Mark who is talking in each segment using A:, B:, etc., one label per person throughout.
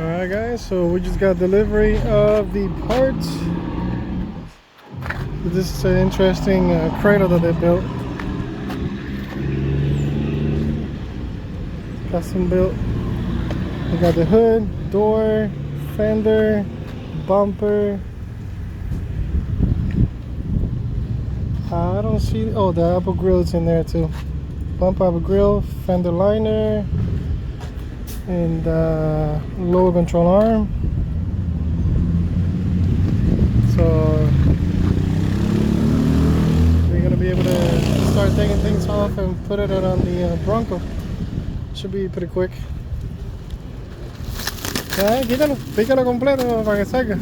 A: Alright guys, so we just got delivery of the parts. This is an interesting cradle that they built. Custom built. We got the hood, door, fender, bumper. I don't see, oh, the Apple grill's in there too. Bumper, Apple grill, fender liner, and lower control arm. So we're gonna be able to start taking things off and put it on the Bronco. Should be pretty quick. Quítalo, pícalo completo para que salga.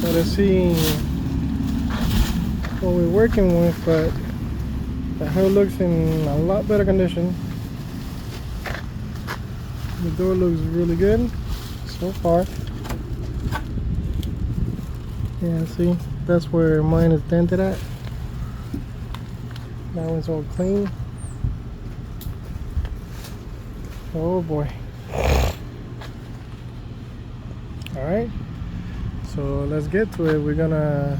A: So let's see what we're working with, but the hood looks in a lot better condition. The door looks really good so far. Yeah, see, that's where mine is dented at. That one's all clean. Oh boy. Alright, so let's get to it. We're gonna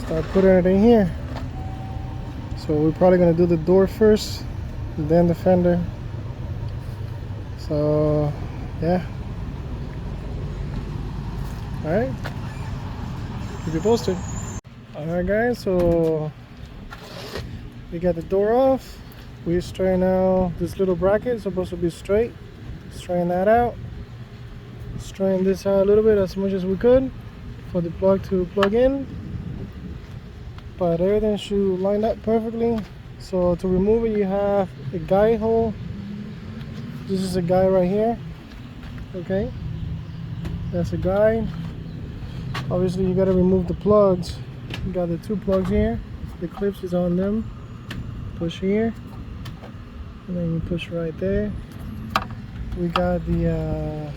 A: start putting it in here. So we're probably gonna do the door first, then the fender. So yeah. Alright, keep you posted. Alright guys, so we got the door off. We're straightening out this little bracket. It's supposed to be straight. Straighten that out. Straighten this out a little bit as much as we could for the plug to plug in. But everything should line up perfectly. So to remove it, you have a guide hole. This is a guide right here. Okay, that's a guide. Obviously you got to remove the plugs. You got the two plugs here. The clips is on them. Push here, and then you push right there. We got the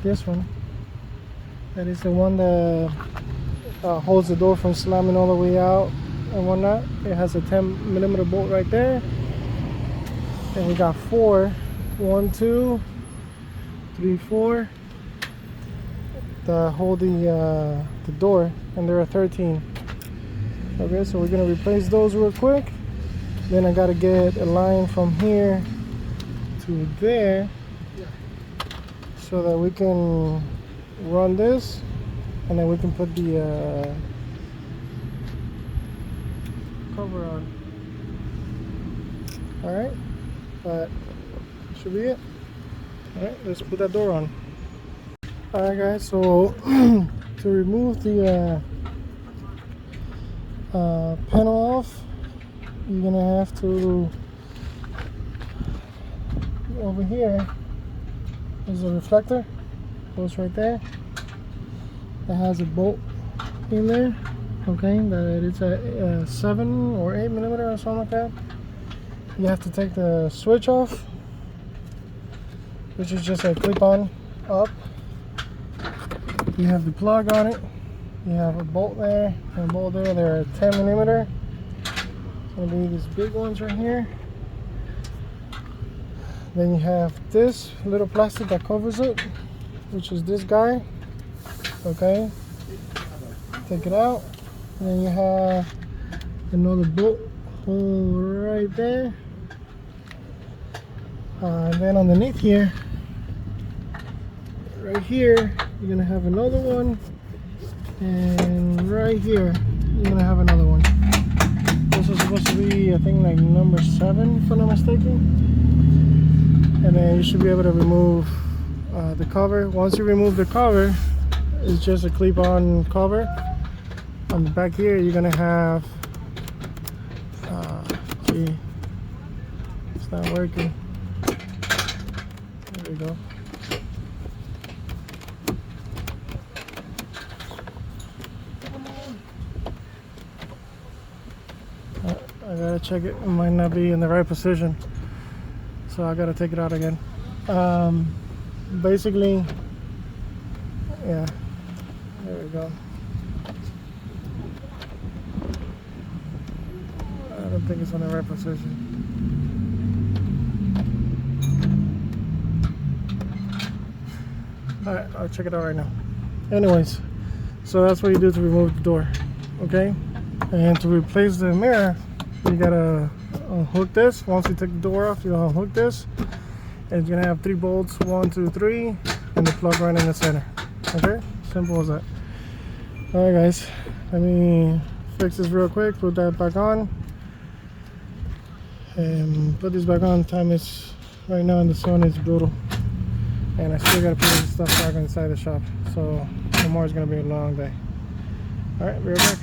A: this one. That is the one that holds the door from slamming all the way out and whatnot. It has a 10mm bolt right there. And we got 4, 1, 2, 3, 4 that hold the door, and there are 13. Okay, so we're gonna replace those real quick. Then I gotta get a line from here to there so that we can run this, and then we can put the cover on. Alright, that should be it. Alright, let's put that door on. Alright guys, so to remove the panel off, you're gonna have to, over here is a reflector, goes right there, that has a bolt in there. Okay, that it's a 7 or 8mm or something like that. You have to take the switch off, which is just a clip-on up. You have the plug on it. You have a bolt there and a bolt there. They're 10mm. It's gonna be these big ones right here. Then you have this little plastic that covers it, which is this guy. Okay, take it out. And then you have another bolt hole right there. And then underneath here, right here, you're gonna have another one, and right here you're gonna have another one. This is supposed to be, I think, like number 7 if I'm not mistaken. And then you should be able to remove the cover. Once you remove the cover, it's just a clip-on cover. On the back here you're gonna have see, it's not working. There we go. I gotta check it. It might not be in the right position, so I gotta take it out again. Basically, yeah, there we go. I don't think it's in the right position. Alright, I'll check it out right now. Anyways, so that's what you do to remove the door, okay? And to replace the mirror, you gotta unhook this. Once you take the door off, you unhook this. And it's gonna have 3 bolts, 1, 2, 3, and the plug right in the center. Okay? Simple as that. Alright guys, let me fix this real quick, put that back on. And put this back on. Time is right now in the sun, it's brutal. And I still gotta put this stuff back inside the shop. So tomorrow's gonna be a long day. Alright, be right back.